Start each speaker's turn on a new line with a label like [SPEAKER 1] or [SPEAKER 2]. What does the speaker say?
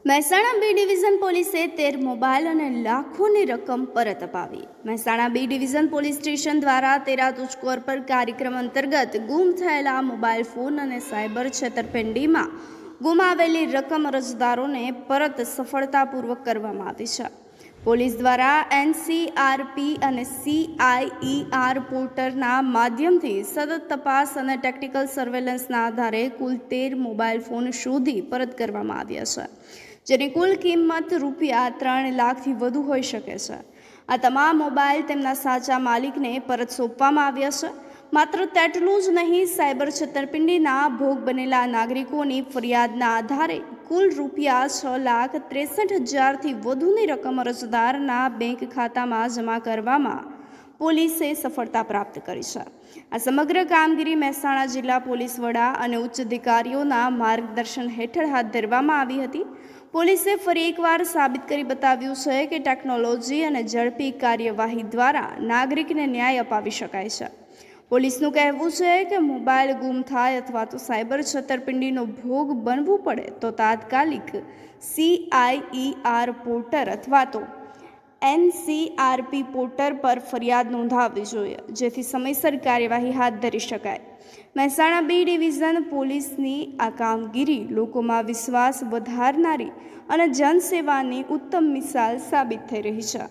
[SPEAKER 1] Mehsana B division પોલીસે 13 mobile અને લાખોની રકમ પરત અપાવી। Mehsana B division police station દ્વારા 13 તુજકોર પર કાર્યક્રમ અંતર્ગત ગુમ થયેલા મોબાઈલ ફોન અને સાયબર છેતરપિંડીમાં ગુમાવેલી રકમ અરજદારોને પરત સફળતાપૂર્વક કરવામાં આવી છે। પોલીસ દ્વારા એનસીઆરપી અને સીઆઈઈઆર પોર્ટલના માધ્યમથી સતત તપાસ અને ટેક્ટિકલ સર્વેલન્સના આધારે કુલ 13 મોબાઈલ ફોન શોધી પરત કરવામાં આવ્યા છે, જેની કુલ કિંમત રૂપિયા 3 લાખથી વધુ હોઈ શકે છે। આ તમામ મોબાઈલ તેમના સાચા માલિકને પરત સોંપવામાં આવ્યા છે। માત્ર તેટલું જ નહીં, સાયબર છેતરપિંડીના ભોગ બનેલા નાગરિકોની ફરિયાદના આધારે કુલ રૂપિયા 6,63,000થી વધુની રકમ અરજદારના બેંક ખાતામાં જમા કરવામાં પોલીસે સફળતા પ્રાપ્ત કરી છે। આ સમગ્ર કામગીરી મહેસાણા જિલ્લા પોલીસ વડા અને ઉચ્ચ અધિકારીઓના માર્ગદર્શન હેઠળ હાથ ધરવામાં આવી હતી। પોલીસે ફરી એકવાર સાબિત કરી બતાવ્યું છે કે ટેકનોલોજી અને ઝડપી કાર્યવાહી દ્વારા નાગરિકને ન્યાય અપાવી શકાય છે। પોલીસનું કહેવું છે કે મોબાઈલ ગુમ થાય અથવા તો સાયબર છેતરપિંડીનો ભોગ બનવું પડે તો તાત્કાલિક સીઆઈઈઆર પોર્ટલ અથવા તો એનસીઆરપી પોર્ટલ પર ફરિયાદ નોંધાવવી જોઈએ, જેથી સમયસર કાર્યવાહી હાથ ધરી શકાય। મહેસાણા બી ડિવિઝન પોલીસની આ કામગીરી લોકોમાં વિશ્વાસ વધારનારી અને જનસેવાની ઉત્તમ મિસાલ સાબિત થઈ રહી છે।